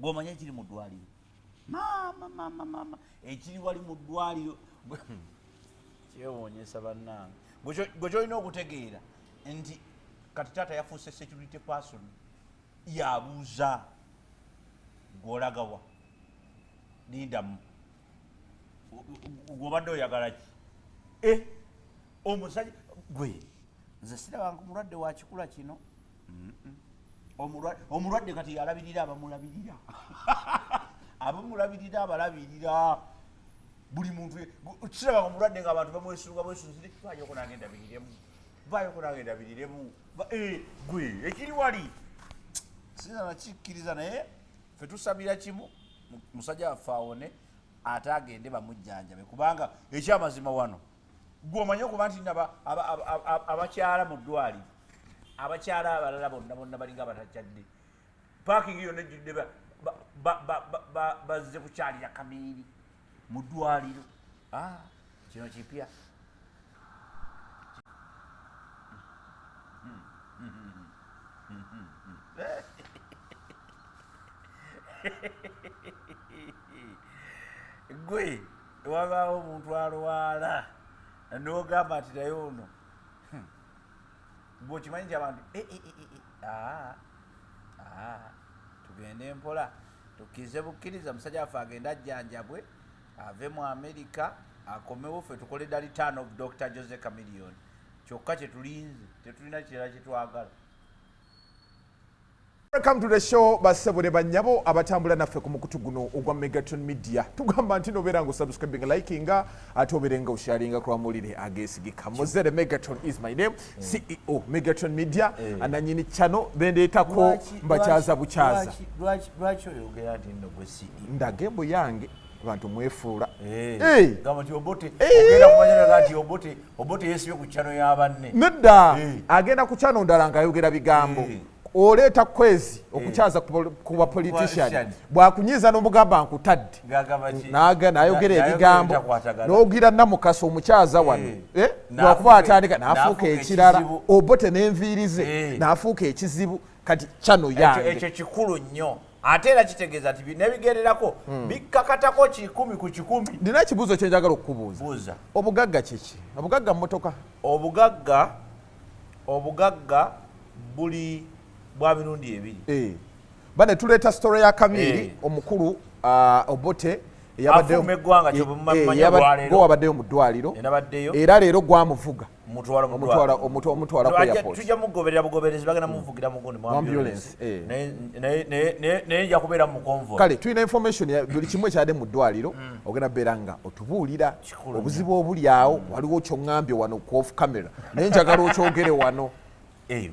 gw'omanya ekiri mu ddwaliro mama ekiri wali mu ddwaliro kyewonyesa bannange gwe kyolina okutegeera nti kati taata yafuuse security person yabuuza gw'olagawa lindamu gw'obadde oyagala ki omusajja gwe nze sirabanga omulwadde wa kikula kino omulwadde kati alabirira abamulabirira abamulabirira abalabirira buli muntu kirabanga omulwadde ng'abantu bamwesunga bwesunzire vayoko nange ndabiririremu gwe ekiri wali sinza nakikkiriza naye fe tusabira kimu musajja waffe awone ate agende bamujjanjabe kubanga ekyamazima wano gw'omanye okuba nti abakyala mu ddwaliro abakyala abalala bonna balinga batakyadde parking yonna ejjudde bazze kukyalira kamiiri mu ddwaliro kino kipya gwe wabaawo omuntu alwala n'ogamba nti naye ono bw'okimanyi nti abantu tugende mpola tukize bukkiriza musajja waffe agenda ajjanjabwe ave mu Amerika akomewo ffe tukole the return of Dr. Jose Chameleon kyokka kye tulinze tetulina kirala kye twagala. Welcome to the show basebole banyabo abatambula naffe ku mukutu guno ogwa Megaton Media. Tugamba nti nobeera ngo subscribing likinga ate obeerenga osharinga ku amulire agesigika. Mozere Megaton is my name. CEO Megaton Media ananyini channel bendeetako mbakyaza bukyaza. Lwaki oyogera nti nno gwe CEO? Ndagembo yange abantu mwefuula. Gamba nti Obote ogenda kumanya nti Obote yeesibye ku channel y'abanne. Nedda agenda ku channel ndala ng'ayogera bigambo. Oleta kwezi okukyaza kuba politician bwakunyiza n'omugamba nkutadde n'ayogera ebigambo n'ogira Namukaso omukyaza wano lwakuba atandika n'afuuka ekirala Obote n'enviirize n'afuuka ekizibu kati kyano yange ekyo kikulu nnyo ate era kitegeeza nti nebigererako bikkakatako 100 ku 100. Nina ekibuuzo kye njagala okukubuuza. Obugagga kiki? Obugagga mmotoka? Obugagga buli bwa mirundi ebiri. Bane tuleeta story ya Kamiri omukulu Obote yabaddeyo mu ddwaliro era leero gwamuvuga omutwala ku airport. Tujja mugoberera bugoberezi bagenda muvugira mugundi mu ambulance naye nja kubeera mu convoy. Kale tulina information ya buli kimu ekyadde mu ddwaliro ogenda beera nga otubuulira obuzibu obuli awo waliwo kyongambye wano ku off camera naye njagala okyogere wano.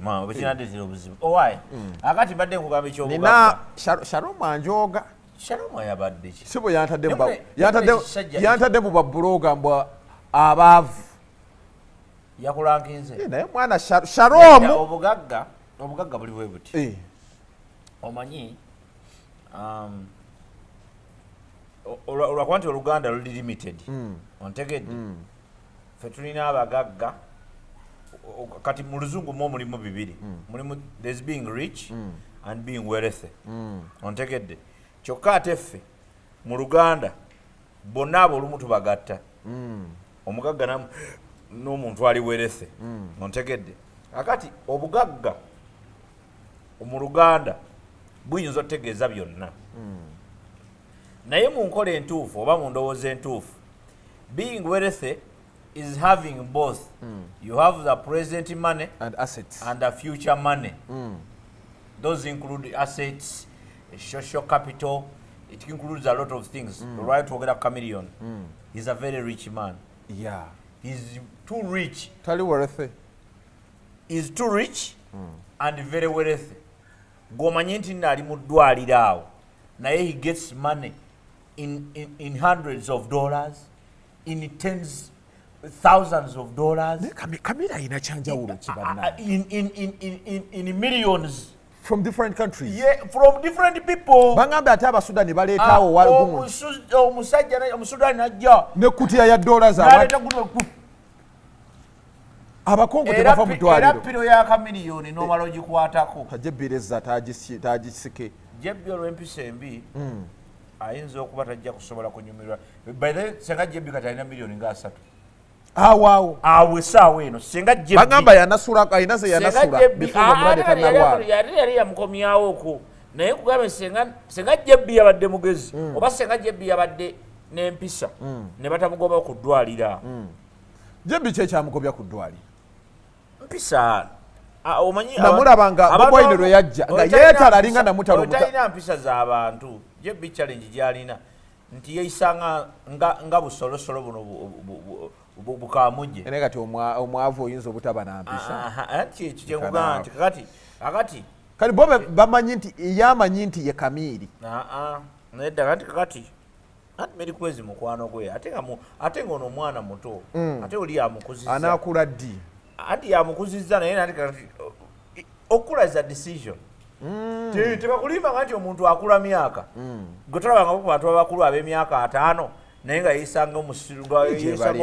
Ma obukinadde obuzibu. Why? Akati badde nkugamba ekyobugagga. Nina Shalom anjoga. Shalom yabadde ki? Sibo yantadde mu babloga mbwa abaavu. Yakulankinze. Naye mwana Shalom. Obugagga buli bwe buti. Omanyi olwakwanti Oluganda luli limited. Ontegedde. Ffe tulina abagagga kati mu luzungu mulimu bibiri. Mulimu there's being rich and being wealthy. Ontegedde. Kyokka ate ffe mu Luganda bonna abo olumu tubagatta. Omugagga n'omuntu ali wealthy. Ontegedde. Akati obugagga mu Luganda buyinza otegeeza byonna. Naye mu nkola entuufu oba mu ndowooza entuufu being wealthy is having both. You have the present money and assets and the future money. Those include assets, social capital. It includes a lot of things. Right to get a Chameleon. He's a very rich man. Yeah. He's too rich. Totally wealthy. He's too rich and very wealthy. Gw'omanyi nti nali mu ddwaliro awo naye he gets money in hundreds of dollars, in tens thousands of dollars. Kamera ina chanjawulo kibana. In millions. From different countries. Yeah, from different people. Bangambe ate abasudani baleetawo walugumu. Omusajja Omusudani najja. Ne kutiya ya dollars abakongo tebava mu ddwaliro. Era piro ya Chameleon n'omala ogikwatako. Tajje bireza tagisike. Jebbi olw'empisa embi ayinza okuba tajja kusobola kunyumirwa. By the way, senga Jebbi kati alina miliyoni nga 3. Awo essaawa eno senga Jebbi bagamba yanasula ayina ze yanasula bifuba mulade tanalwala yali yamukomyawo ko naye kugambe senga Jebbi yabadde mugezi oba senga Jebbi yabadde n'empisa ne batamugoba ku ddwalira. Jebbi kyekyamugobya ku ddwalira mpisa omanyi namulabanga Boboine lwe yajja nga yeetala alinga namutalo talina mpisa z'abantu. Jebbi challenge gyalina nti yeeyisa nga busolosolo buno bukamujje naye kati omwavu oyinza obutaba na mpisa nti ekyo kyenkugamba nti kakati kati bo bamanyi nti yamanyi nti ye Kamiiri naye ddala nti kakati meri kwezi mukwano gwe ate nga ono omwana muto ate oli yamukuzizza anaakula ddi anti yamukuzizza naye nati kakati okula is a decision. Tebakulimbanga nti omuntu akula myaka gwe tolabanga ku bantu abakulu ab'emyaka 5 naye nga yeeyisanga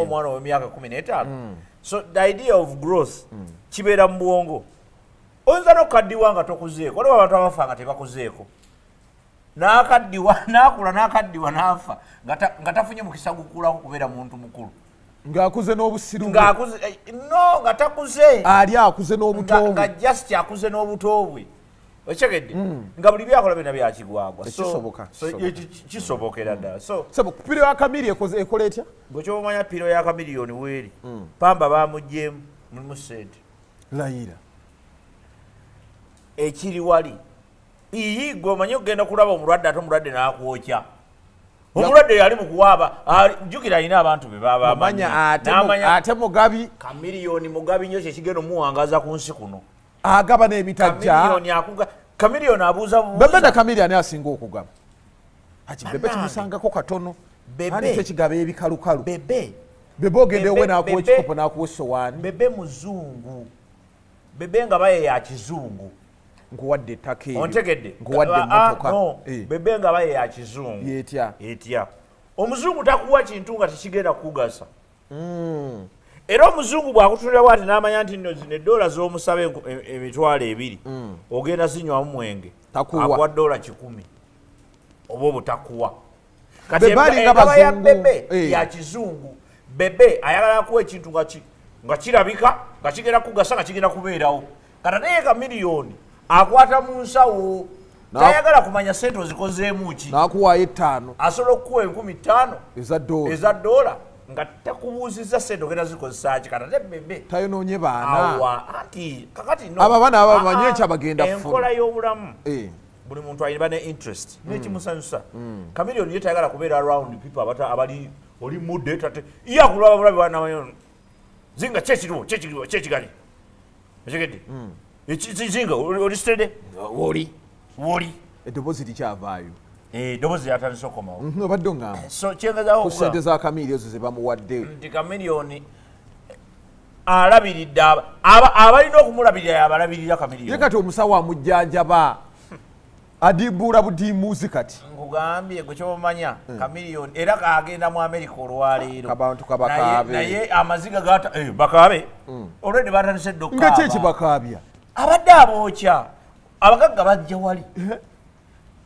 omwana ow'emyaka 15. So the idea of growth kibeera mu bwongo. Oyinza n'okukaddiwa nga tokuzeeko olaba abantu abafa nga tebakuzeeko n'akula n'akaddiwa n'afa nga tafunye mukisa gukulako kubeera muntu mukulu ng'akuze n'obusiru nga takuze ali akuze n'obuto nga just akuze n'obuto bwe okitegedde nga buli byakola byonna byakigwagwa kisobokera ddala. So piro ya Kamiiri ekola etya gwe kyomanya piro ya Chameleon weeri pamba bamugyemu mulimu ssente layira ekiri wali gwe omanyi okugenda kulaba omulwadde ate omulwadde n'akwokya omulwadde yali mukuwaaba jjukira alina abantu be babamanya ate mugabi Chameleon mugabi nnyo kyekigenda omuwangaza ku nsi kuno agaba n'ebitajja Chameleon abuuza bebe na Chameleon ani asinga okugaba bebe kimusangako katono ani kyekigaba ebikalukalu bebe ogende owe n'akuwa ekikopo n'akuwa essowaani bebe muzungu bebe nga baye ya kizungu nkuwadde ettaka eryo ontegedde nkuwadde emmotoka bebe nga baye ya kizungu etya omuzungu takuwa kintu nga tekigenda kukugasa era omuzungu bw'akutulira bw'ati n'amanya nti nno zino eddoola z'omusaba $200 ogenda zinywamu mwenge akuwa $100 oba obutakuwa kati engaba ya bebe ya kizungu bebe ayagala kuwa ekintu nga kirabika nga kigenda kugasa nga kigenda kubeerawo kata naye Chameleon akwata mu nsawo tayagala kumanya sente ozikozeemu ki n'akuwaayo 5 asobola okukuwa 50,000 eza dola nga takubuuzizza sente ogenda zikozesa ki kata ne bebe tayonoonye baana anti kakati abo abaana babamanyi ekyabagenda funa enkola y'obulamu buli muntu ayina ne interest n'ekimusanyusa Chameleon ye tayagala kubeera around people abali oli mudde tate ye akulaba bulabi bwanamanyi zinga kyekigali ekigedde zinga oli stede woli eddoboozi likyavaayo eddoboozi lyatandise okomawo obadde oŋŋamba so kyengezawo ku ssente za Chameleon ezo ze bamuwadde nti Chameleon alabiridde abalina okumulabirira abalabirira Chameleon ye kati omusawo amujjanjaba adibuula budiimuuzi kati nkugambye gwe kyomanya Chameleon era kaagenda mu America olwaleero kabantu kabakaabe naye amaziga gata Bakabye olwedde batandise eddokaaba nga kyeki Bakabya abadde abookya abagagga bajja wali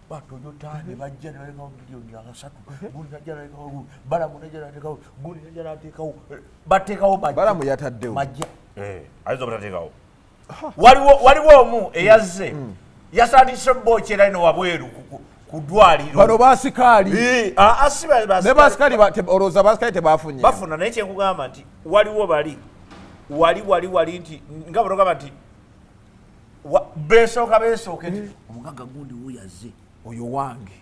batonyotane bajja nalekawo miliyoni 3 gundi najja nalekawo balamu najja natekawo gundi najja natekawo batekawo balamu yataddewo majja ayinza obutateekawo waliwo omu eyazze yasandise bokyera ino wabweru ku ddwaliro bano basikaali ne basikaali olowooza basikaali tebafunye bafuna naye kyenkugamba nti waliwo wali nti nga batogamba nti besooka nti omugagga gundi wuyazze oyo wange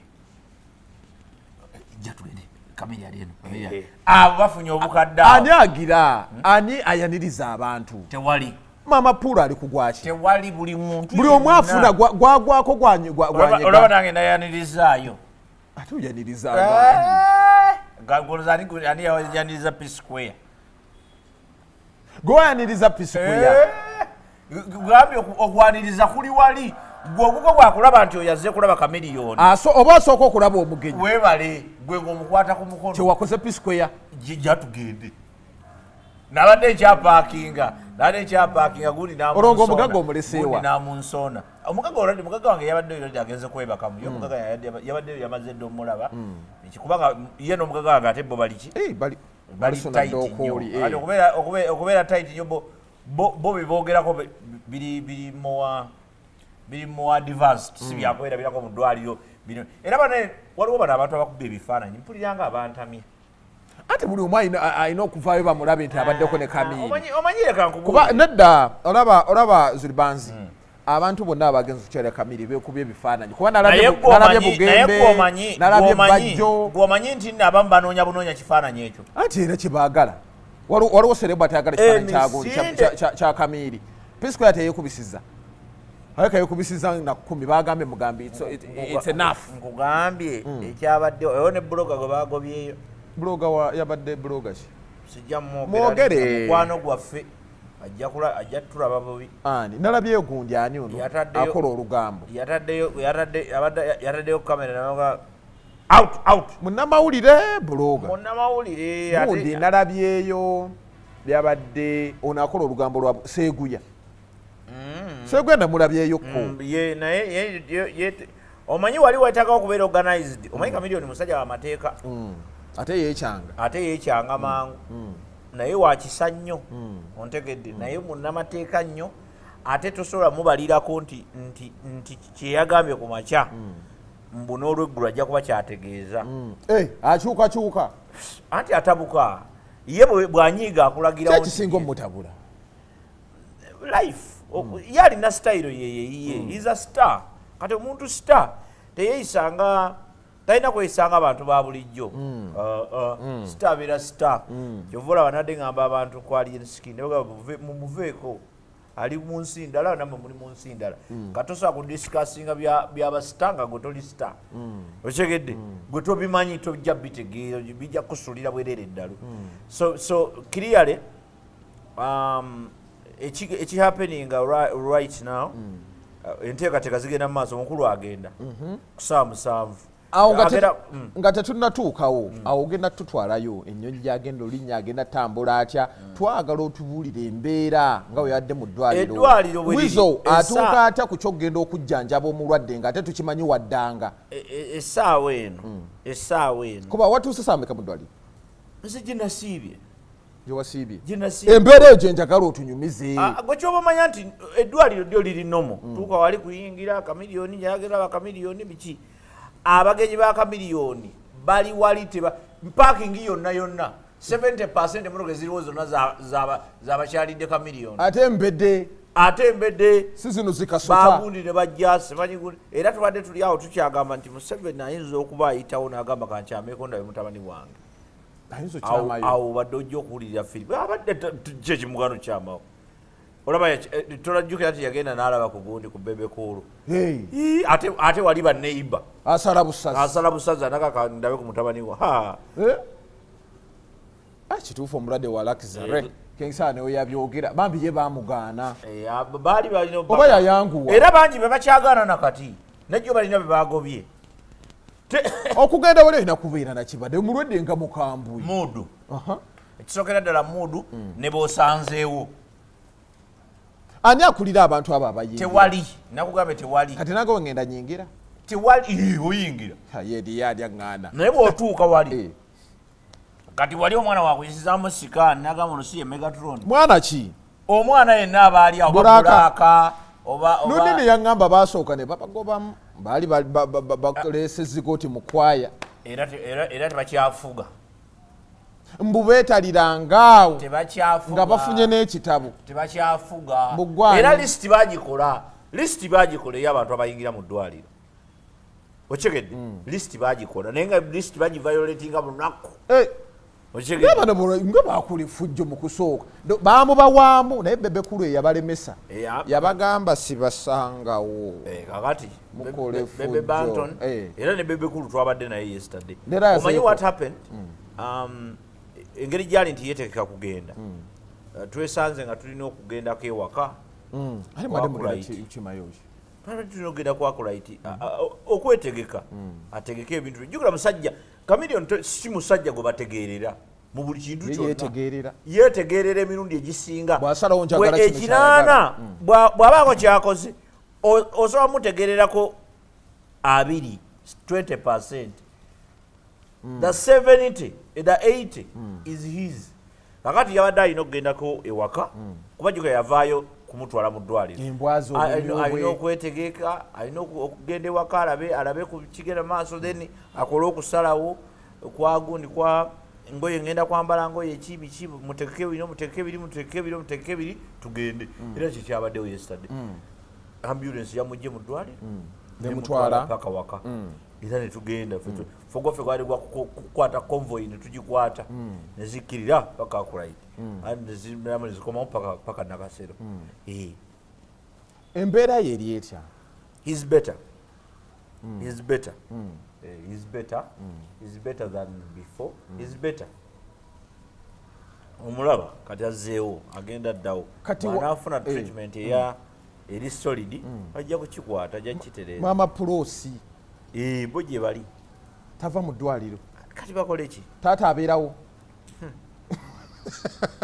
jja tugende Chameleon ali eno abo bafunye obukadde ani agira ani ayaniriza abantu tewali Maama Pulo ali kugwaki tewali buli muntu buli omu afuna gwagwako olaba nange nayanirizaayo ate oyaniriza ani yaniriza P Square gwe wayaniriza P Square gambye okwaniriza kuli wali gwe ogugo gwakulaba nti oyaze kulaba Chameleon oba osooka okulaba omugenyi weebale gwe ng'omukwata ku mukono kyewakoze P Square jja tugende nabadde nkyapaakinga Nane kyapakinga gundi namunsona. Olongo omugaga omuleseewa. Gundi namunsona. Omugaga wange yabadde agenze kwebakamu. Yo omugaga yabadde yamaze dde omulaba. Kubanga ye n'omugaga wange ate bo baliki? Bali tight nnyo. Ate okubeera tight nnyo bo biboogerako biri more advanced. Si byakwerabirako mu ddwaliro. Era bane waliwo bano abantu abakubba ebifaananyi mpulira nga abantamye. Ate buli omu alina okuvaayo bamulabe nti abaddeko ne Kamini. Omanyire kankubuulire. Kuba nedda olaba Zuribanzi abantu bonna abagenzi okukyalira Kamini beekubye ebifaananyi. Kuba nalabye Bugembe, nalabye Bajjo. Gw'omanyi nti abamu banoonya kifaananyi ekyo. Ate era kye baagala. Waliwo sereba atayagala ekifaananyi kya Kamini. Pisco yateyeekubisiza. Ayeka yekubisiza na 10 bagambe mugambi it's enough. Nkugambye ekyabadde eyo ne bloga gwe bagobyeyo. Bloga yabadde bloga ki? Sijja mwogere mukwano gwaffe ajja tulaba bubi. Ani nalabyeyo gundi ani ono akola olugambo. Yataddeyo kamera naga out. Munnamawulire bloga. Munnamawulire ate gundi nalabyeyo byabadde ono akola olugambo lwa Seguya. Segwenda mulabyeyo ko. Ye naye omanyi wali wetaka okubeera organized. Omanyi Chameleon musajja wa mateeka. Ate yeekyanga mangu. Naye wakisa nnyo. Ontegedde naye munnamateeka nnyo. Ate tosobola mubalirako nti kyeyagambye ku makya. Mbuna olw'eggulu ajja kuba kyategeeza. Akyuka. Anti atabuka. Ye bw'anyiiga akulagira. Kyakisinga omutabula. Life. Yali na style ye. He's a star. Kati omuntu star teyeyisanga talina kweyisanga abantu ba bulijjo. Star bera star. Kyovula banadde ngamba abantu kwali ensiki ne bagamba mumuveeko ali mu nsi ndala namwe muli mu nsi ndala. Katosa ku discussinga byaba star nga gotoli star. Okyegedde gwe tobimanyi tojja bitegeero bijja kusulira bwerere ddalo. So clearly it's happening right now. Enteekateeka zigenda mu maaso omukulu agenda kusaawa 7. Awo nga tetunnatuukawo awo ogenda tutwalayo ennyonyi gyagenda Alinya agenda tambula atya twagala otubuulira embeera nga we yadde mu ddwaliro Wizo atuuka atya ku kyogenda okujjanjaba omulwadde nga ate tukimanyi waddanga essaawa eno kuba watuuse saameka mu ddwaliro nze gye nasiibye gyewasiibye embeera eyo gye njagala otunyumize gwe kyoba omanya nti eddwaliro ddyo liri nomo tuuka wali kuyingira Chameleon njagala ba Chameleon biki abagenyi ba Chameleon bali wali parking yonna 70% munoge ziriwo zonna z'abakyalidde Chameleon ate embedde si zino zikasota bagundi ne bajja semanyi era tubadde tuli awo tukyagamba nti Museveni ayinza okuba ayitawo n'agamba kankyameko ndabe mutabani wange awo badde ojja okuwulirira firimu abadde kye kimugano kyamawo olaba tolajjukira nti yagenda n'alaba ku gundi ku bebekulu ate wali baneiba asala busaza nakaka ndabe ku mutabani wa kituufu omulwadde wa Lakizare kensa newe yabyogera bambi ye bamugaana baali balina oba yayanguwa era bangi be bakyagaana nakati najjo balina be bagobye okugenda wali olina kubeera nakibadde omulwadde nga mukambwe mudu ekisookera ddala mudu ne b'osanzeewo ani akulira abantu abo abayingira tewali nakugambe tewali kati nange wengenda nyingira tewali oyingira yedi yali aŋŋaana naye bw'otuuka wali kati wali omwana wakuyisizaamu sikaani nagamba ono si ye Megatron mwana ki omwana yenna aba ali awo Bulaka oba nonene yaŋŋamba basooka ne babagobamu baali baleesezikoti mu kwaya era tebakyafuga mbu beetalirangaawo tebakyafuga nga bafunye n'ekitabo tebakyafuga era lisiti bagikola ey'abantu abayingira mu ddwaliro okyegedde lisiti bagikola naye nga lisiti bagiviolatinga lunaku nga bakola effujjo mu kusooka baamubawaamu naye bebekulu eyabalemesa yabagamba sibasangawo kakati mukole Bebe Banton era ne bebekulu twabadde naye yesterday omanyi what happened engeri gyali nti yeetegeka kugenda twesanze nga tulina okugendako ewaka tulina okugenda kwakulaiti okwetegeka ategeka ebintu jjukira musajja Chameleon si musajja gwe bategeerera mu buli kintu kyonna yetegerera emirundi egisinga bw'asalawo njagala kino ekinaana bw'abaako kyakoze osobola mutegererako 20% the 70 the 80 is his kakati yabadde alina okugendako ewaka kuba gyoga yavaayo kumutwala mu ddwaliro alina okwetegeka alina okugenda ewaka alabe ku kigenda maaso then akole okusalawo kwagundi kwa ngoye ngenda kwambala ngoye biki mutegeke biri tugende era kyekyabaddewo yesterday ambulance yamugye mu ddwaliro nemutwala paka waka era netugenda fogoffe gwali kukwata convoy netugikwata nezikirira paka akulaiti nezikomawo paka nakasero embeera ye eri etya he's better than before he's better omulaba kati azzeewo agenda ddawo anaafuna treatment eri solid ajja kukikwata ajja kukitereeza maama pulosi bo gye bali tava mu ddwaliro kati bakole ki taata abeerawo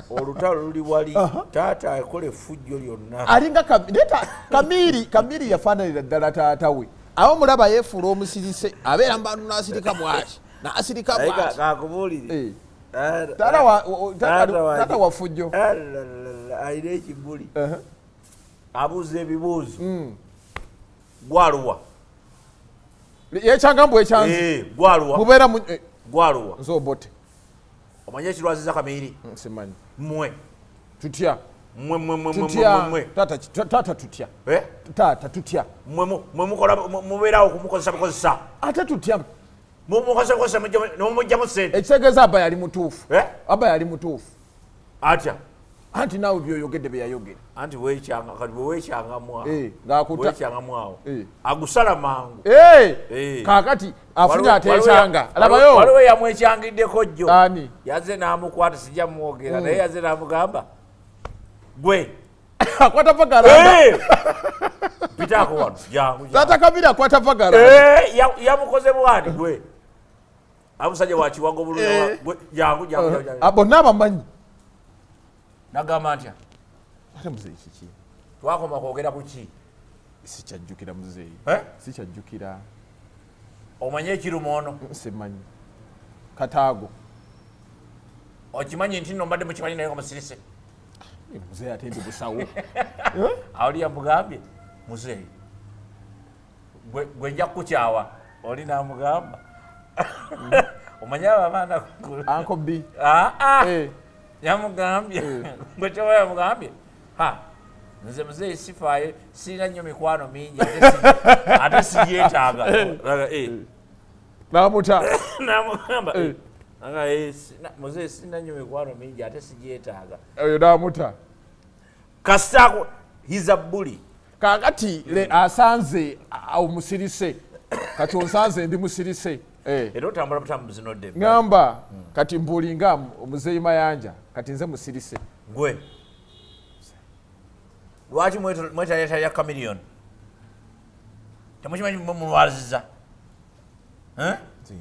olutalo luli wali taata akole effujjo lyonna alinga kamiri yafaananira ddala taata we awo mulaba yeefuula omusirise abeera mbantu n'asirika bwaki kakubuulire taata wafujjo alina ekibuli abuuza ebibuuzo gwaluwa yekyanga mbw ekyanzi gwaluwa mubeera gwaluwa nze obote omanye ekirwaziza Kamiri simanyi mmwe tutya taata tutya taata tutya mmwe mukola mubeerawo kumukozesa ate tutya mumukozesa nomujjamu sente ekitegeeza aba yali mutuufu atya anti naawe byoyogedde beyayogera anti weekyangamwawo agusala mangu kakati afunye ateekyanga labayo waliwo yamwekyangiddeko jjo ani yaze n'amukwata sijja mwogera naye yaze n'amugamba gwe akwata vagalanda pitaako wano jangu taata Kamiri akwata vagalanda yamukoze bwani gwe amusajja wakiwago bulula jangu bonna abamanyi nagamba ntya ate muzeeyi kiki twakoma kwogera ku ki sikyajjukira muzeeyi sikyajjukira omanye ekiruma ono simanyi kataago okimanyi nti nno mbadde mukimanyi naye nga musirise muzeeyi ate ndi busawo awoli yamugambye muzeeyi gwe nja kukukyawa oli namugamba omanye ababaana Uncle B yamugambye gwe kyoba yamugambye nze muzeeyi sifaayo sirina nnyo mikwano mingi ate sigyetaaga namuta namugamba muzeeyi sirina nnyo mikwano mingi ate sigyetaaga oyo namuta kasitaako hiza bbuli kakati asanze omusirise kati onsanze ndi musirise era otambula butambuzinodde ngamba kati mbulinga omuzeeyi Mayanja kati nze musirise gwe lwaki mwetaletalya Chameleon temukimanyi mulwaziza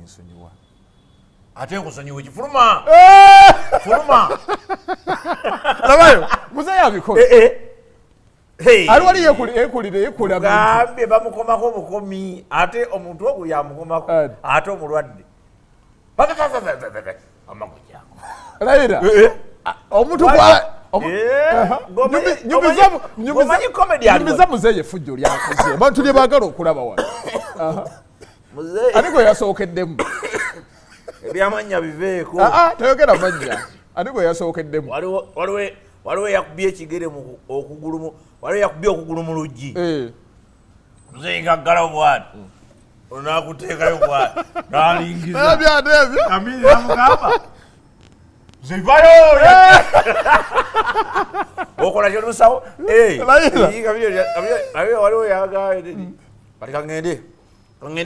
nsonyiwa ate nkusonyiwa ekifuluma fuluma labayo muzeeyi abikola ali wali yekulira gambye bamukomako obukomi ate omuntu ogwo yamukomako ate omulwadde amagujangu layira omuntu nyumiza muzeeyi effujjo lyakoze abantu lye baagala okulaba wano ate gwe yasookeddemu ebyamanya biveeko toyogera mannya ate gwe yasookeddemu waliwo yakubye ekigere okugulu waliwo yakubye okugulu mu luggi muzeeyi ngaggalawo bwati onakuteekayo bwati nalingiza Kamiri namugamba zivayo okola kyo lusawo waliwo yagawo kati kangende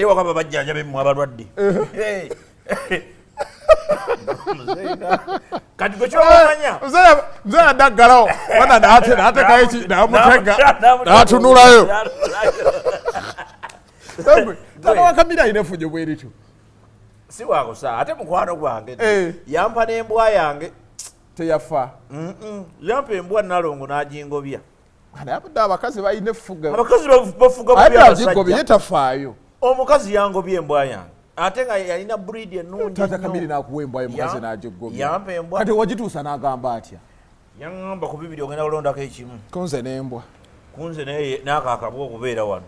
wakaba bajjanjabe mmwe abalwadde kati gwe kyomanya muzeeyi adaggalawo wana naatekayo ki namutega naatunulayo taata wa Kamiri alina effujjo bwerityo si wakusa ate mukwano gwange yampa n'embwa yange teyafa yampa embwa nalongo n'agingobya abadde abakazi balina effuga abakazi bafuga bubi abasajja yetafaayo omukazi yangobya embwa yange ate nga yalina breed ennungi Taata Kamili n'akuwa embwa ye mukazi n'agigobya yampa embwa kati wagituusa n'agamba atya yaŋŋamba ku bibiri ogenda kulondako ekimu kunze n'embwa kunze naye n'akaakabwa okubeera wano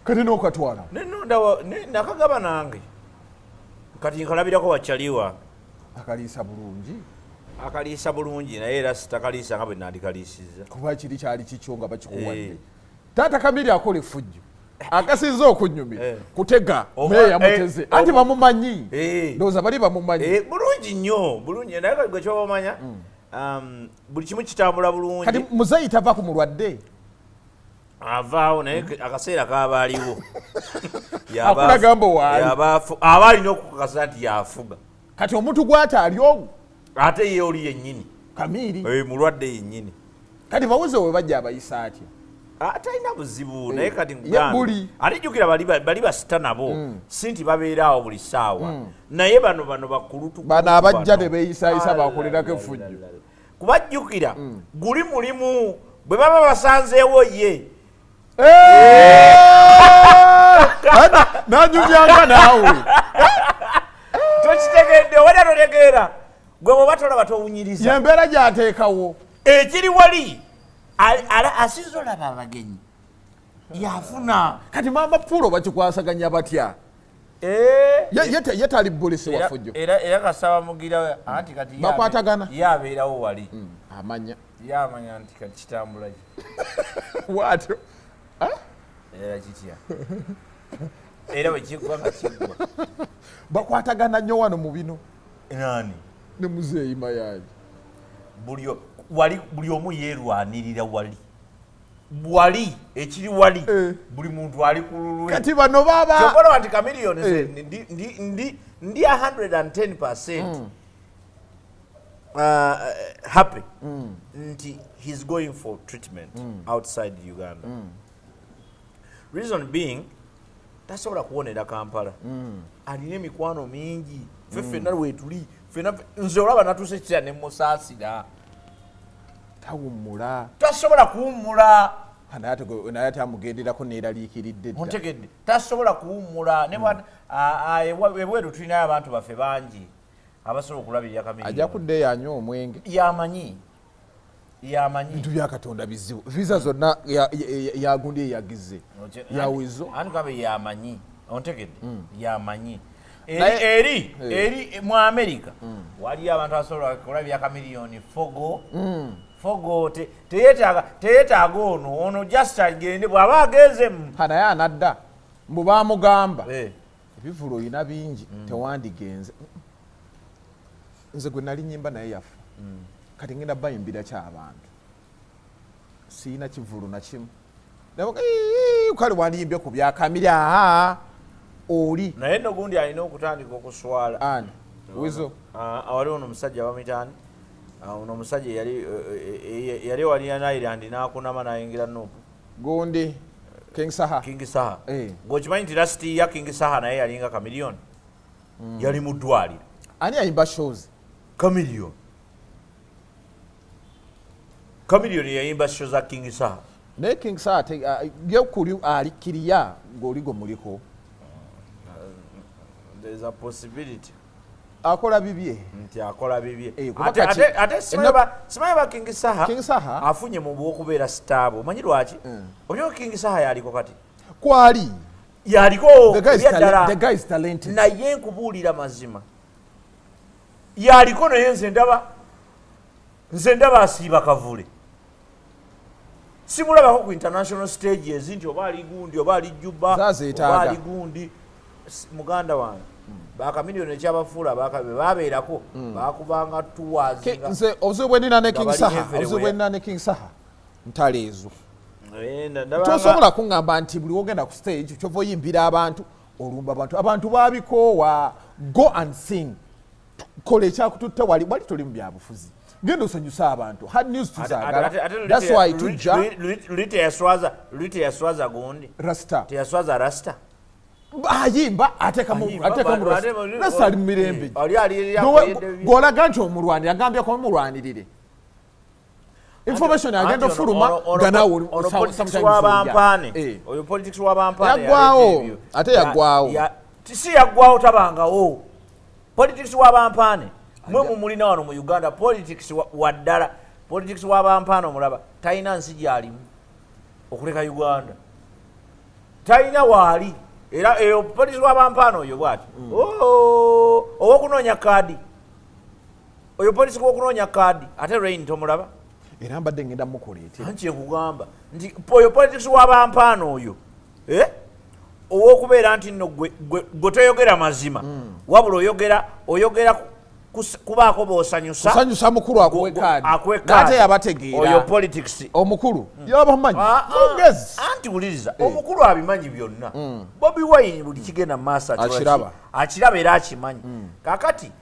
kati n'okatwala nakagaba nange kati nkalabirako wakyali wange akaliisa bulungi akaliisa bulungi naye era sitakaliisa nga bwe nandikaliisizza kuba kiri kyali kikyo nga bakikuwadde Taata Kamili akola effujjo akasinza okunyumira kutega meya yamuteze anti bamumanyi ndowooza bali bamumanyi bulungi nnyo bulungi naye gwe kyobamanya buli kimu kitambula bulungi kati muzeeyi tava ku mulwadde avaawo naye akaseera kabaaliwo akulagamba waali aba alina okukakasa nti yafuga kati omuntu gwate ali ogwo ate ye oli yennyini Kamili mulwadde yennyini kati bawuze we bajja abayisa atya talina buzibu naye kati ate jjukira bali basita nabo si nti babeeraawo buli ssaawa naye bano bakulutu bano abajja ne beeyisaayisa bakolerako effujjo kuba jjukira guli mulimu bwe baba basanzeewo ye nanyumyanga naawe tokitegedde oba totegeera gwe bwe batola batowunyiriza yembeera gyateekawo ekiri wali asinza olaba abagenyi yafuna kati Maama Pulo bakikwasaganya batya ye tali bulisi wafujjo era kasaba mugira anti kati bakwatagana yabeerawo wali amanya yamanya nti kati kitambula watyo era kitya era bwekiggwa nga kiggwa bakwatagana nnyo wano mu bino nani ne muzeeyi Mayanja buli omu yeerwanirira wali ekiri wali buli muntu ali ku lulwe kati bano baba kyokola nti Chameleon ndi 110% happy nti he's going for treatment outside Uganda reason being tasobola kuwonera Kampala alina emikwano mingi ffenna wetuli nze olaba natuuse kitya ne musaasira tawummula tasobola kuwummula naye ate amugenderako neeraliikiridde dda ontegedde tasobola kuwummula ebweru tulinayo abantu baffe bangi abasobola okulabirira Chameleon ajja kudde yanywa omwenge yamanyi bintu bya Katonda bizibu visa zonna yagundi eyagize yawizo anti kabe yamanyi ontegedde yamanyi eri mu America waliyo abantu abasobola okulabirira Chameleon fogo teyeetaaga ono just agende bw'aba agenzemu naye anadda mbu baamugamba ebivulo oyina bingi tewandigenze nze gwe nali nyimba naye yafa kati ngenda bayimbira ky'abantu siina kivulu na kimu kale wandiyimbye ku bya Chameleon oli naye nno gundi alina okutandika okuswala ani wizo wali ono omusajja bamitani ono omusajja yali wali ya Ireland n'akunama n'ayingira Nuupu gundi King Saha ng'okimanyi nti lasiti ya King Saha naye yalinga Chameleon yali mu ddwaliro ani ayimba shows Chameleon yayimba show za King Saha naye King Saha yekuli alikiriya ng'oli gwe muliko there's a possibility akola bibye nti akola bibye ate simanyi ba King Saha afunye mu bw'okubeera sitaabo omanyi lwaki omyo King Saha yaliko kati kwali yaliko the guy is talented naye nkubuulira mazima yaliko naye nze ndaba asiiba kavule simulabako ku international stages nti oba ali gundi oba ali Juba oba ali gundi muganda wange ba Chameleon ekyabafuula Bakabye babeerako bakubanga tours nze obuzibu bwe nina ne King Saha ntaleezo tosobola kuŋŋamba nti buli wogenda ku stage kyova oyimbira abantu olumba abantu babikoowa go and sing kola ekyakututte wali tuli mu byabufuzi genda osanyusa abantu hard news tuzaagala that's why tujja luli teyaswaza gundi rasta teyaswaza rasta ayimba ateka mu nasali mirembe golaga nti omulwani yagambye ko mulwanirire information agenda fuluma ganawo oyo politics wabampane yagwawo ate yagwawo si yagwawo tabangawo politics wabampane mwe mumulina wano mu Uganda politics waddala politics wabampane omulaba talina nsi gyalimu okuleka Uganda talina waali era eyo politics wabampane oyo bwati owokunoonya kaadi oyo politics wokunoonya kaadi ate rain tomulaba era mbadde ngenda mukoleete anti nkugamba nti oyo politics wabampane oyo owokubeera nti nno gwe toyogera mazima wabula oyogera kubaako bosanyusa mukulu akuwe kaadi ate yabategeera oyo politics omukulu yabamanyi mugezi anti wuliriza omukulu abimanyi byonna Bobi Wine buli kigenda maaso akiraba era akimanyi kakati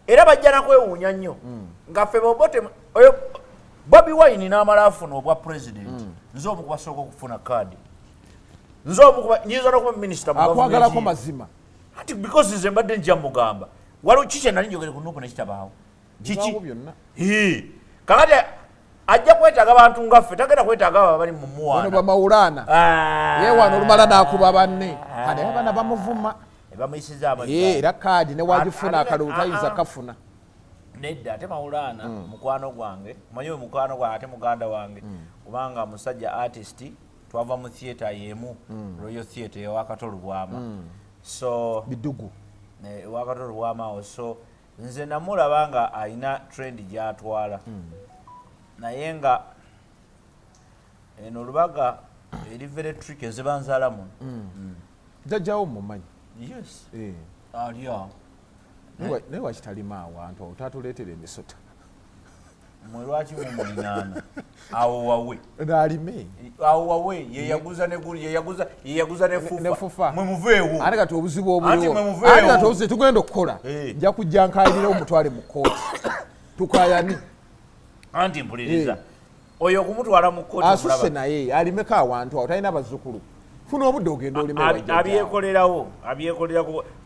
era bajja nakwewuunya nnyo nga ffe bobote oyo Bobi Wine n'amala afuna obwa president nze omu kubasooka okufuna kaadi nze omu nyinza n'okuba minisita akwagalako mazima anti because nze mbadde njja mugamba waliwo kiki nali njogere ku nuupu nekitabaawo kiki kakati ajja kwetaaga abantu ngaffe tagenda kwetaaga abo abali mu muwaana bamawulaana yeewaana olumala n'akuba banne kane abaana bamuvuma bamuyisiza era kaadi newagifuna akalulu tayinza kafuna nedda ate mawulaana mukwano gwange manyi we mukwano gwange ate muganda wange kubanga musajja artist twava mu theatre yemu Royal Theatre ewakatolu bwama so bidugu ewakatolu bwamaawo so nze namulaba nga alina trend gyatwala naye nga eno olubaga eri very tricky eziba nzaala muno jjajjawo mumanyi yes alya naye wakitalima awantu awo tatuleetera emisota mwe lwaki mumulinaana awo wawe naalime awo wawe yeyaguza nefufa mwe muveewo ate kati obuzibu obuliwo ate kati obuzibu tugenda okukola nja kujja nkaayirira omutwale mu kooti tukayani anti mpuliriza oyo okumutwala mu kooti asuse naye alimeko awantu awo talina bazzukulu funa obudde ogenda olime abyekolerawo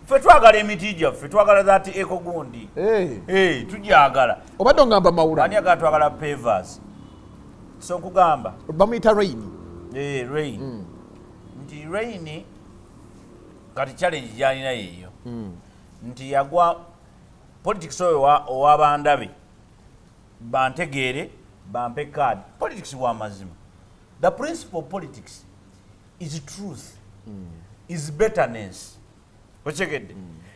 ffe twagala emiti gyaffe twagala that eco gundi tujagala obadde ogamba mawula ani agala twagala pavers so nkugamba bamuyita rain rain nti rain kati challenge gyalina yeeyo nti yagwa politics oyo owabandabe bantegeere bampe card politics wa mazima the principle of politics is truth is betterness ochegedde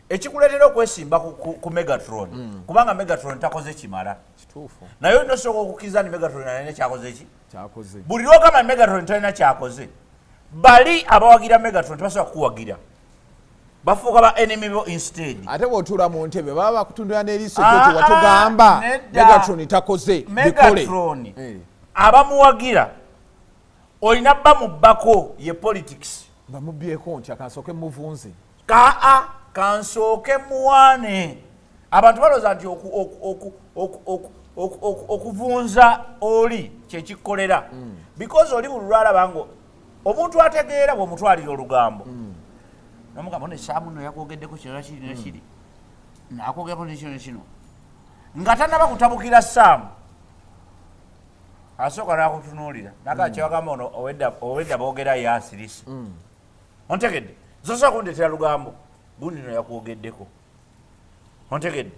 ekikuleetera okwesimba ku Megatron kubanga Megatron takoze kimala kituufu naye nosobola okukkiriza ni Megatron alina kyakoze ki kyakoze buli lwogamba Megatron talina kyakoze bali abawagira Megatron tebasobola kuwagira bafuuka ba enemy bo instead ate bw'otuula mu ntebe baba bakutundira n'eriiso kyo watugamba Megatron takoze bikole Megatron abamuwagira olina bamubbako ye politics bamubbyeko ntya kansooke muvunze kansooke muwaane abantu balooza nti okuvunza oli kyekikolera because oli buli lwalaba ngo omuntu ategeera bw'omutwalira olugambo nomugamba nesaamu no yakwogeddeko kino nakiri nakiri nakwogerako nekino nekino nga tanaba kutabukira saamu asooka nakutunuulira nagaa kyewagamba ono owedda boogera yasirisa ontegedde zosobola kundetera lugambo gundi no yakwogeddeko ontegedde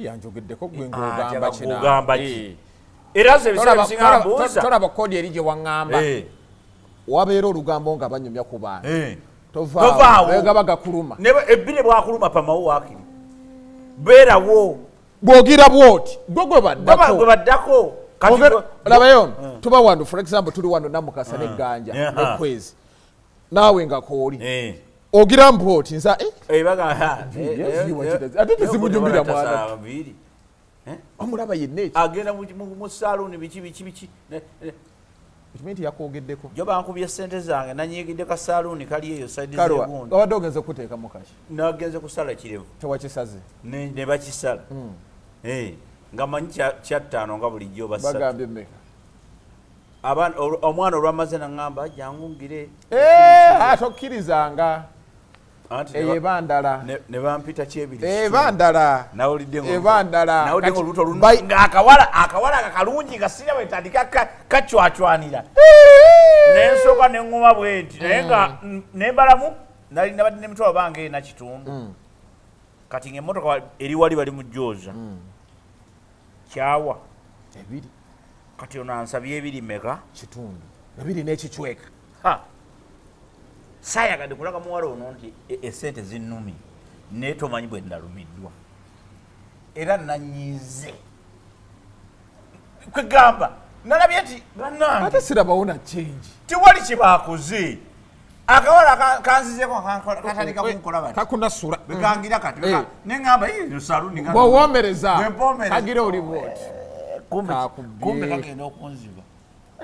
yanjogeddeko gwengamba ki era ze ebiseera bisinga mbuuza tolaba kodi eri gye waŋŋamba wabeera olugambo nga banyumya ku baana tovaawo gakuluma ebbine bwakuluma pamawu wakiri beerawo bwogera bwoti gwe baddako labayo tuba wano for example tuli wano namukasa negganja nekwezi naawe nga kooli ogira mpoti nza ate tezimunyumira mwana omulaba yenna agenda mu salooni biki ekimenti yakwogeddeko jo bankubye sente zange nanyigidde ka salooni kali eyo saidi zegundi obadde ogenze kuteekamu kaki nagenze kusala kirevu tewakisaze ne bakisala nga manyi kyattaano nga bulijjo bagambye mmeka omwana olwamaze naŋŋamba jangu ngire tokkirizanga eyebandala ne bampita kyebiri ebandala nawulidde ebandala nawulidde oluto akawala akalungi gasira bwetandika kacwacwanira nensooka neŋŋuma bwenti naye nga nembalamu nabadde nemitwalo bange ena kitundu kati ngaemmotoka eri wali bali mu jooza kyawa ebiri kati ono ansabye ebiri meka kitundu ebiri n'ekicweka saayagadde kulaga muwala ono nti esente zinnumi naye tomanyi bwe nalumiddwa era nanyize kwegamba nalabye nti bannange ate sirabawo change tiwali kyebakoze akawala kanzizeko katandika kunkola bati kakunasula bekangira kati neŋŋamba saluni bwewomereza kagira oli bwoti kumbe kagenda okunziba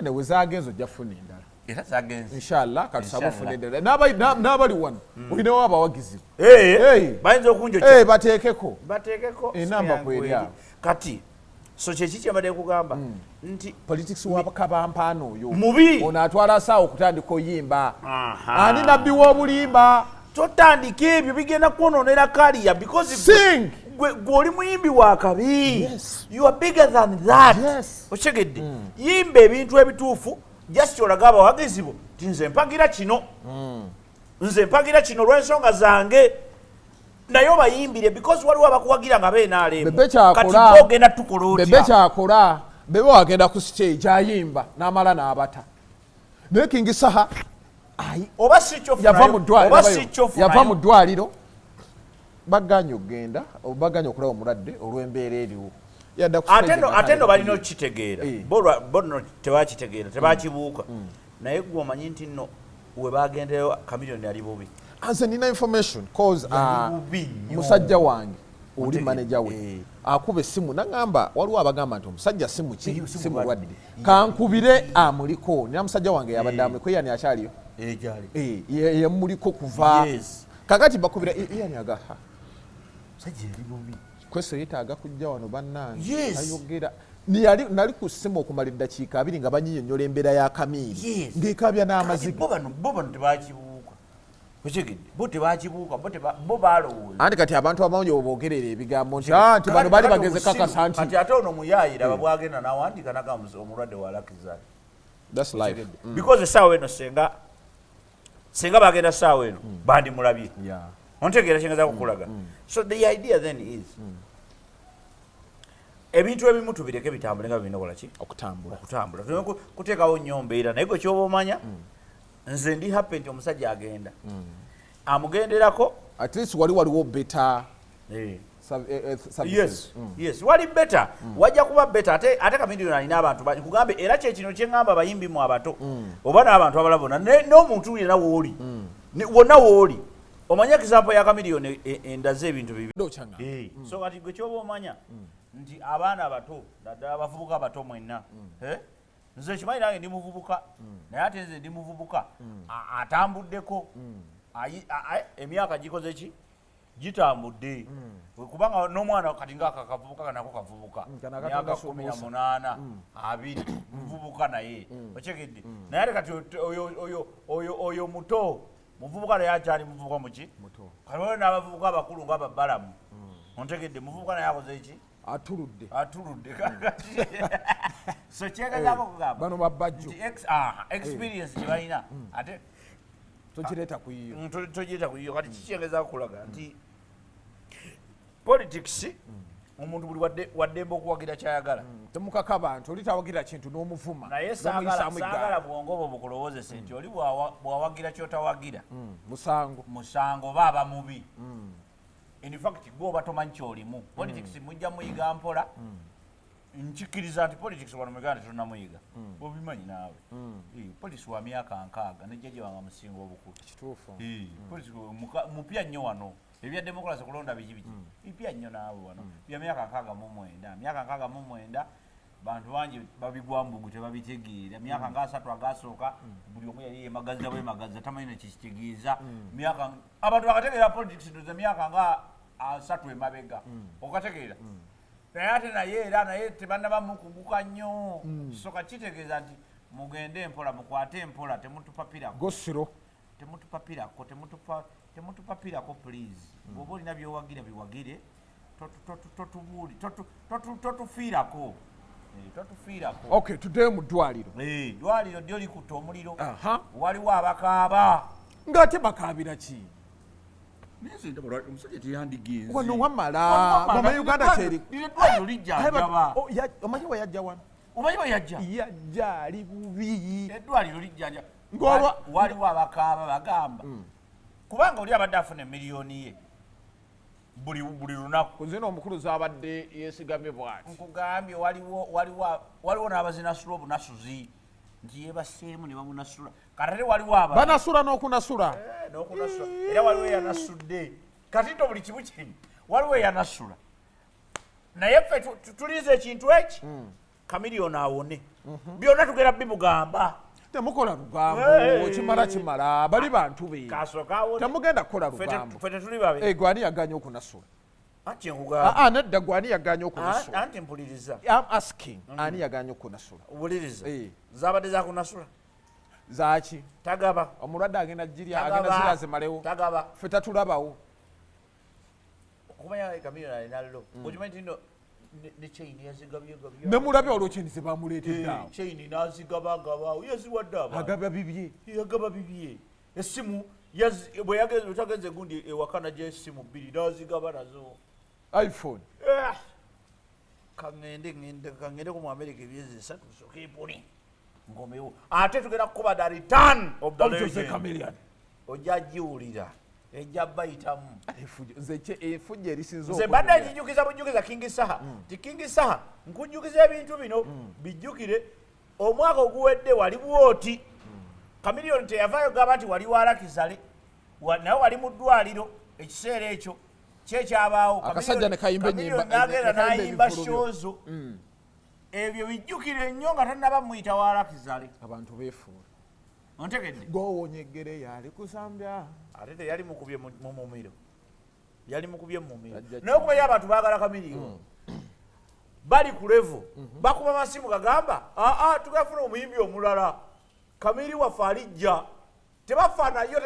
newe zagenza ojja kufuna endala era zagenze inshallah katusaba ofuna endala n'abali wano olinawo abawagizi bayinza okunjo bateekeko enamba bweri kati so kyeki kyembadde kugamba nti politics wabakabampaana oyo mubi ono atwala asaawa okutandika oyimba ani nabbi w'obulimba totandika ebyo bigenda kwononera kaliya because sing gwe oli muyimbi wa kabi you are bigger than that okyegedde yimba ebintu ebituufu just olaga abawagizi bo ti nze mpagira kino olw'ensonga zange naye obayimbire because waliwo abakuwagira nga beenaaleemu kati ogenda tukola otya bebe kyakola bebe wagenda ku stage ayimba n'amala n'abata naye King Saha oba si yava mu ddwaliro baganya okugenda baganya okulaba omulwadde olw'embeera eriwo ate no balina okukitegeera bono tebakitegeera tebakibuuka naye gwe omanyi nti nno we bagendeyo Chameleon ali bubi anze nina information cause musajja wange oli manager we akuba essimu nagamba waliwo abagamba nti omusajja simu ki simulwadde kankubire amuliko nina musajja wange yabadde amuliko yani akyaliyo yemuliko kuva kakati bakubira yani agaha musajja ali bubi kweso yetaaga kujja wano bannange ayogera nali ku ssimu okumala eddakiika 2 nga banyinyonnyola embeera ya Kamili ng'ekabya n'amaziga bo bano tebakibuuka okigedde bo tebakibuuka bo balowooza anti kati abantu abamungi obogerera ebigambo nti bano bali bageze kakasa nti kati ate ono muyaayira babwagenda n'awandika nagamba omulwadde wa lakizali that's life because essaawa eno senga bagenda essaawa eno bandimulabye ontegeera kyengaza kukulaga so the idea then is ebintu ebimu tubireke bitambule nga birina kolaki okutambula tuleme kuteekawo nnyo mbeera naye gwe kyoba omanya nze ndi happy nti omusajja agenda amugenderako at least waliwo beta yes wali better wajja kuba better ate Chameleon alina abantu nkugambe era kyekino kyeŋŋamba abayimbi mu abato oba n'abantu abalala bonna n'omuntu yena wooli wonna wooli omanya example ya Chameleon endaze ebintu bibi so kati gwe kyoba omanya nti abaana abato naddala abavubuka abato mwenna nze kimanyi nange ndi muvubuka naye ate nze ndi muvubuka atambuddeko emyaka gikoze ki gitambudde kubanga n'omwana kati ngaakavubuka kanako kavubuka myaka 18 2 muvubuka naye okyegedde naye ate kati oyo muto muvubuka naye akyali muvubuka muki kaliwo n'abavubuka abakulu ng'ababalamu ontegedde muvubuka naye akoze eki atuludde so kyegezako kugamba bano babajjo experience gyebalina ate togireeta kuyiyo kati kikyengezako kulaga nti politics omuntu buli waddemba okuwagira kyayagala temukaka bantu oli tawagira kintu n'omuvuma naye saagala bwongo obwo bukulowoozese nti oli bwawagira kyotawagira musango oba aba mubi in fact gwe oba tomanyi kyolimu politics mujja muyiga mpola nkikiriza nti politics wano muganda tetunamuyiga obimanyi naawe politics wa myaka 6 nejjajja wange musinga obukulu politics mupya nnyo wano ebya demokrasi kulonda biki bipya nnyo naawe wano bya myaka 69 bantu bangi babigwambugu tebabitegeera myaka nga 3 agasooka buli omu yali yemagaza bwemagaza tamanyi nekikitegeeza myaka abantu bakategeera politics ndoza myaka nga 3 emabega okategeera naye ate naye tebannaba mukuguka nnyo soka kitegeeza nti mugende empola mukwate empola temutupapirako gosiro temutupapirako temutupa temutupapirako please bw'oba olina byowagira biwagire totubuuli totufiirako totufiirako. Okay, tuddeyo mu ddwaliro. Ddwaliro ddyo likutta omuliro. Waliwo abakaaba. Ng'ate bakaabira ki? Omusajja teyandigenze. Wano wamala. Omanyi Uganda kyeri. Eddwaliro lijjanjaba. Omanyi we yajja wano? Omanyi we yajja? Yajja ali bubi. Eddwaliro lijjanjaba. Waliwo abakaaba bagamba. Kubanga oli abadde afuna emiliyoni ye buli lunaku. Zino omukulu z'abadde yeesigamye bw'ati. Nkugambye waliwo n'abazinasula obunasuzi nti yeebaseemu ne bamunasula. Kati waliwo banasula n'okunasula. N'okunasula. Era waliwo eyanasudde. Kati nto buli kimu kimu. Waliwo eyanasula. Naye ffe tulize ekintu eki. Chameleon awone. Byonna tugera bimugamba. Temukola lugambo kimala bali bantu be. Temugenda kukola lugambo. Ffe tetuli babe. Gwani yaganya okunasula. Anti nkugamba. Nedda gwani yaganya okunasula. Anti mpuliriza. I'm asking. Ani yaganya okunasula? Mpuliriza. Zabadde za kunasula. Zaaki? Tagaba. Omulwadde agenda jjirya agenda ziraze malewo. Tagaba. Ffe tatulabawo. Okumanya Chameleon alina llo. Okimanyi nti ne chain yazigabye. Ne mulabye olwo chain ze bamuleetedde awo. Chain n'azigabagaba. Yaziwadde abantu. Agaba bibye. Yagaba bibye. Essimu bwe yageze gundi ewakana gy'essimu bbiri n'azigaba nazo. iPhone. Kangende ku mu America ebyezi 3 nsooke eponi. Ngomewo. Ate tugenda kukuba the return of the legend. Chameleon. Ojja jiwulira. Ejja bayitamu. Efujja erisinza nze badde njijjukiza bujjukiza King Saha. Ti King Saha nkujjukiza ebintu bino bijjukire omwaka oguwedde wali bwoti. Chameleon teyavaayo gamba nti wali walakizale. Naye wali mu ddwaliro ekiseera ekyo kyekyabaawo. Akasajja ne kayimba ennyimba. N'agenda n'ayimba shoozo. Ebyo bijjukire nnyo nga tannaba muyita walakizale. Abantu beefuula. Ontegedde? Gowonyeggere yali kusambya. Ate teyali mukubye mu mumiro. Yali mukubye mu mumiro. Naye okubayo abantu baagala Chameleon. Bali ku level. Bakuba masimu gagamba tugafuna omuyimbi omulala. Chameleon waffe alijja. Tebafaana yo.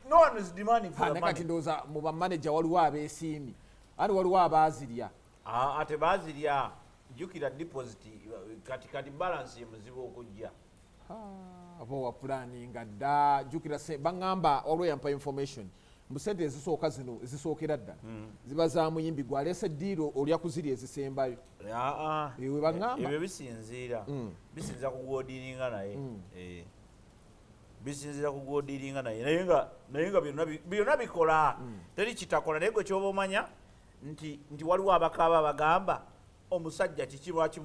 No one is demanding for the money. Kati ndowooza mu bamanager waliwo abeesiimi. Ani waliwo abaazirya. Ate baazirya. Jjukira deposit kati balance ye muzibu okujja. Abo wa planning dda jjukira baŋŋamba olwo yampa information. Mu ssente ezisooka zino ezisookera ddala ziba za muyimbi gwaleese ddiiro olya kuzirya ezisembayo. Ewe baŋŋamba. Ebyo bisinziira. Bisinziira ku gw'odiiringa naye. Bisinziira ku gw'odiiringa naye. Naye nga byonna bikola. Teri kitakola naye gwe ky'oba omanya nti waliwo abakaaba bagamba omusajja kiki lwaki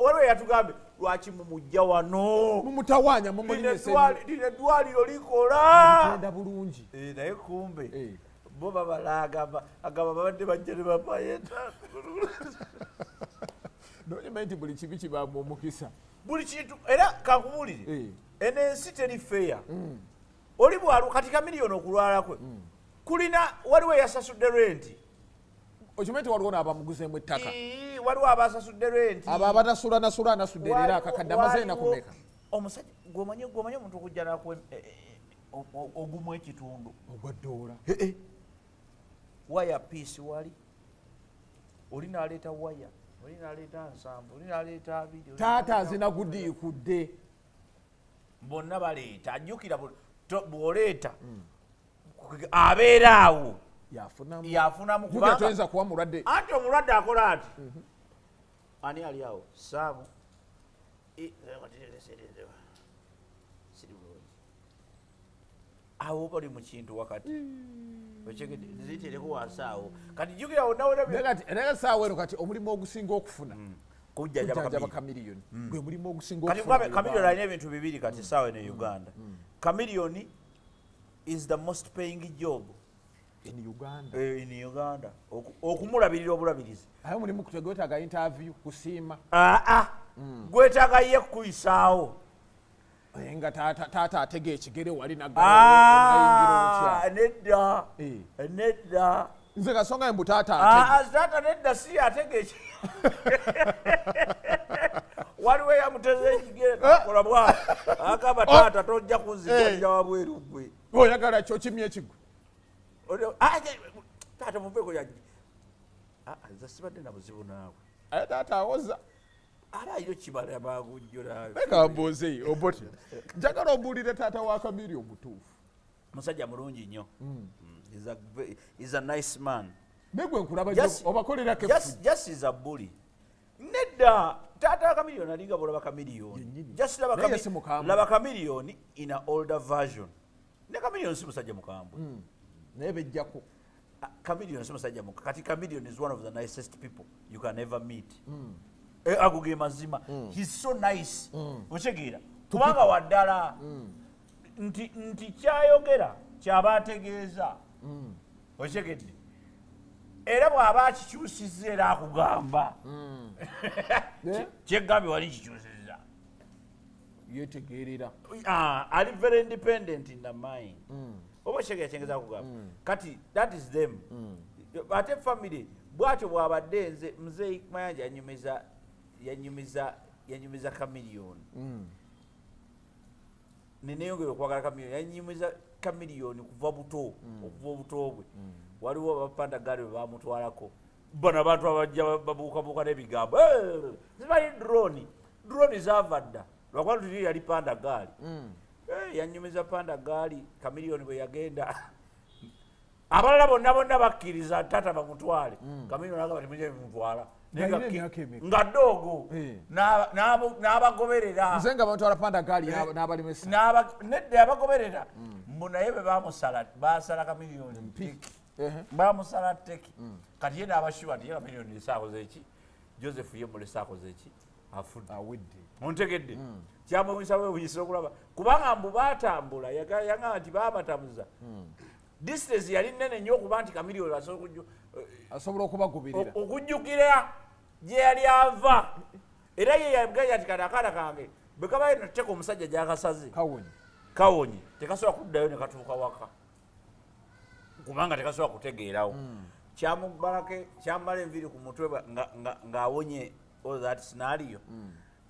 waliwo yatugambe lwaki mumujja wano mumutawaanya lino eddwaliro likola ntenda bulungi naye kumbe bo babala agamba babadde bajja ne bapayeta nonyimanyi nti buli kibi kibaamu omukisa buli kintu era kankubulire eno ensi teri feeya oli bwalu kati Chameleon okulwala kwe kulina waliwo eyasasudde renti okimanyi nti waliwo n'abamuguzeemu ettaka waliwo abasasudde renti abo abanasula anasudde era akakadde amaze nakumeka omusajja gwomanyi omuntu okujja nakwe ogumu ekitundu ogwaddoola waya piisi wali oli n'aleeta waya oli n'aleeta nsambu oli n'aleeta abiri taata azina gudiikudde bonna baleeta ajjukira bw'oleeta abeera awo yafunamu kubanga toyinza kuwa mulwadde anti omulwadde akola ati ani ali awo saamu awo bali mu kintu wakati zitereko wansi awo kati jjukira wonnaera saawa eno kati omulimu ogusinga okufuna kujjanjaba Chameleon gwe mulimu ogusinga okufuna Chameleon alina ebintu bibiri kati saawa eno e Uganda. Chameleon is the most paying job in Uganda. Okumulabirira obulabirizi. Ayo mulimu kutegwetaaga interview kusiima. Gwetaaga ye kuyisaawo. Nga taata atege ekigere wali nayingira otya. Nedda. Nze kasonga mbu taata atege. Taata nedda si atege waliwo yamuteze ekigere nakola bw'ati agamba taata tojja kunzijja wabweru gwe. Oyagala kyo kimye ekigwe. taata muveko ya zasibadde na buzibu naawe taata awoza abayo kibala bagujjola beka mboze oboti njagala obuulire taata wa Chameleon mutuufu musajja mulungi nnyo is a nice man negwe nkulaba obakolera just is a bully nedda taata wa Chameleon alinga bolaba Chameleon just laba Chameleon in an older version ne Chameleon si musajja mukambwe naye bejjako Chameleon si musajja mukambwe kati Chameleon is one of the nicest people you can ever meet aguge mazima he's so nice ochegira kubanga waddala nti kyayogera kyabategeeza okyegedde era bw'aba akikyusizza era akugamba kyegambye wali kikyusizza yetegeerera ali very independent in the mind oba okyegera kyengeza kugamba kati that is them ate family bwatyo bw'abadde nze mzee Mayanja yanyumiza Chameleon neneyongera okwagala Chameleon yanyumiza Chameleon kuva buto bwe waliwo abapanda gaali bwe bamutwalako bano abantu abajja babuukabuuka n'ebigambo zibayi drone zaava dda lwakuba tuli yali panda gaali yanyumiza panda gaali Chameleon bwe yagenda abalala bonna bakkiriza tata bamutwale Chameleon agamba timujje bimutwala nga doogo n'abagoberera nze nga bamutwala panda gaali n'abalimesa nedda abagoberera mbu naye bwe basala Chameleon bamusala teki kati ye n'abashiba nti ye Chameleon esaakoze eki Joseph ye mulesa akoze eki afudde muntegedde kyamwewisa wewuyisa okulaba kubanga mbu baatambula yagamba nti baabatamuza distance yali nnene nnyo okuba nti Chameleon asobola okubagoberera okujjukira gye yali ava era ye yaganya nti kati akaana kange bwe kabaye nateeka omusajja gyakasaze kawonye tekasobola kuddayo ne katuuka waka kubanga tekasobola kutegeerawo kyamala enviiri ku mutwe ng'awonye all that scenario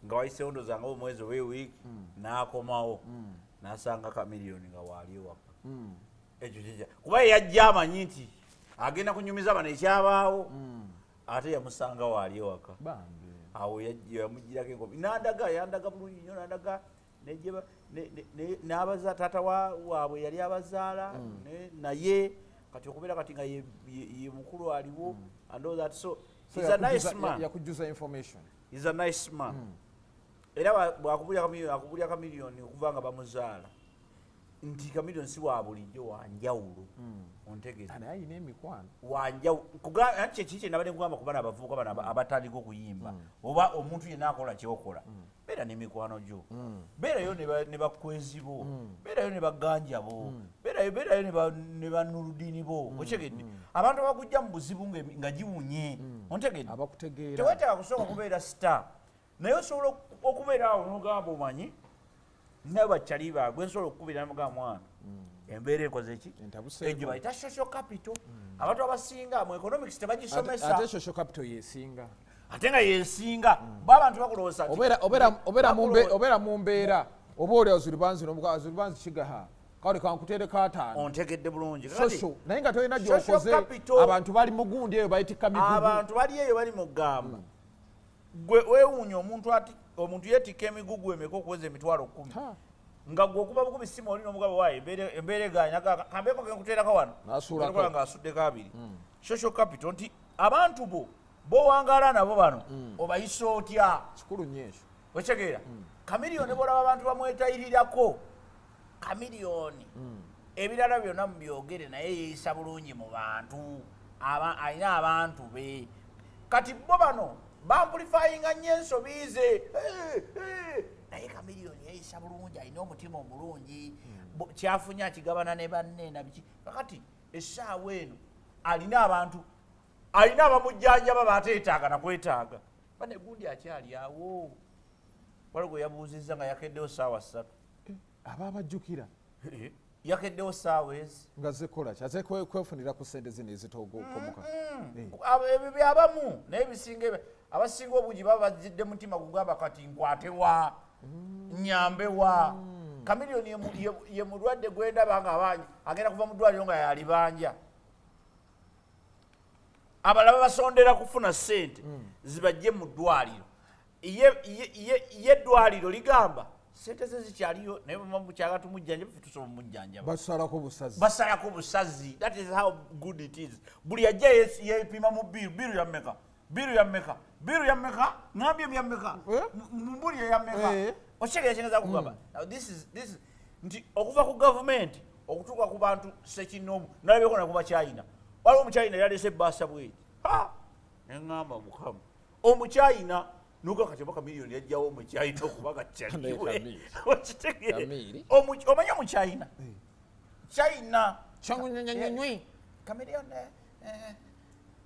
nga wayiseewo ndooza nga omwezi oba ewiiki n'akomawo n'asanga Chameleon nga waali ewaka ekyo kikya kuba ye yajja amanyi nti agenda kunyumiza bano ekyabaawo ate yamusanga waali ewaka awo yamugirako enkopi yandaga bulungi nnyo nandaga n'abaza taata waabwe yali abazaala naye kati okubeera kati nga ye mukulu aliwo and all that so he's a nice man yakujjuza information he's a nice man era bwakubulya Chameleon okuva nga bamuzaala nti Chameleon si wa bulijjo wanjawulo ontegeeza naye ayina emikwano wanjawulo kiki kye nabadde nkugamba kuba n'abavubuka bano abatandika okuyimba oba omuntu yenna akola kyokola beera n'emikwano gyo beerayo ne bakwezi bo beerayo ne baganja bo beerayo ne banurudiini bo okyegedde abantu abakujja mu buzibu nga giwunye ontegedde teweetaaga kusooka okubeera star naye osobola okubeera awo n'ogamba omanyi naye bakyali baagwe nsobola okukubira namugamba mwana embeera ekoze ki egyo bayita social capital abantu abasinga mu economics tebagisomesa ate social capital yesinga ate nga yesinga bo abantu bakulowooza obeera mu mbeera oba oli azuribanzi azuribanzi kigaha kale kankutereka ataano ontegedde bulungi naye nga tolina gyokoze abantu bali mu gundi eyo bayitika migugu abantu bali eyo bali mu gamba gwe weewuunya omuntu yeetikka emigugu emeka okuweza emitwalo 10 nga gwe okuba bukubi simu oli n'omugabo waayo embeera eganya kambeeko kenkuteerako wano nasulako nga asuddeko abiri social capital nti abantu bowangaala nabo bano obayisa otya kikulu nnyo ekyo okitegeera Chameleon bolaba abantu bamwetayirirako Chameleon ebirala byonna mubyogere naye yeeyisa bulungi mu bantu alina abantu be kati bo bano bampulifayinga nnyo ensobi ze naye Chameleon yeeyisa bulungi alina omutima omulungi kyafunye akigabana ne banne nabiki kakati essaawa eno alina abantu alina abamujjanjaba baateetaaga nakwetaaga bane gundi akyali awo waliwo yabuuzizza nga yakeddewo ssaawa 3 aba abajjukira yakeddewo ssaawa ezi nga zekola ki aze kwefunira ku ssente zino ezitogokomuka ebyo byabamu naye bisinga abasinga obungi baba bazidde mutima kugamba kati nkwatewa nyambewa Chameleon ye mulwadde gwendaba nga agenda kuva mu ddwaliro nga yalibanja abalala basondera kufuna ssente zibajje mu ddwaliro ye eddwaliro ligamba ssente ze zikyaliyo naye mukyala tumujjanjaba ffe tusobola mujjanjaba basalako busazi. That is how good it is. Buli ajja yeepima mu biru yammeka biru yammeka ngambye byammeka mbuli yammeka okyegera kyengeza kugamba. Now this is nti okuva ku gavumenti okutuuka ku bantu sekinoomu nalabyeko nakuba China. Waliwo omuchina yaleese ebbaasa bweti neŋŋamba Mukama omuchina nuko akakyomaka miliyoni yajjawo omuchina okuba gakyaliwe okitegere omanyi omuchina China Chameleon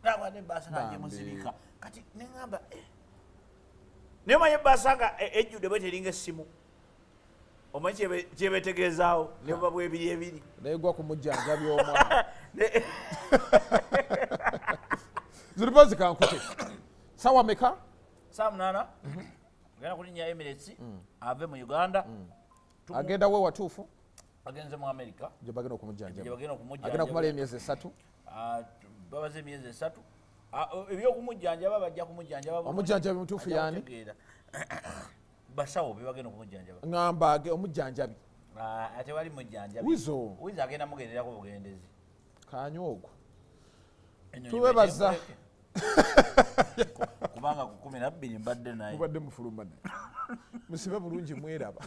nawadde ebbaasa nange musirika kati neŋŋamba naye omanyi ebbaasa nga ejjudde bwe teringa essimu omanyi kyebetegeezaawo ne buba bwebiri ebiri negwa ku mujjanjabi omwana ziripo zikankute sawa meka saa 8 agenda kulinnya Emirates ave mu Uganda agenda we watuufu agenze mu America gye bagenda okumujjanjaba agenda kumala emyezi 3 babaze emyezi 3 ebyokumujjanjaba bajja kumujjanjaba omujjanjabi mutuufu yani basawo bebagenda okumujjanjaba ngamba omujjanjabi ate wali mujjanjabi wizo agenda mugenderako bugendezi kanyogo tuwebaza kubanga ku 12 mbadde naye mubadde mufulumana musibe bulungi mweraba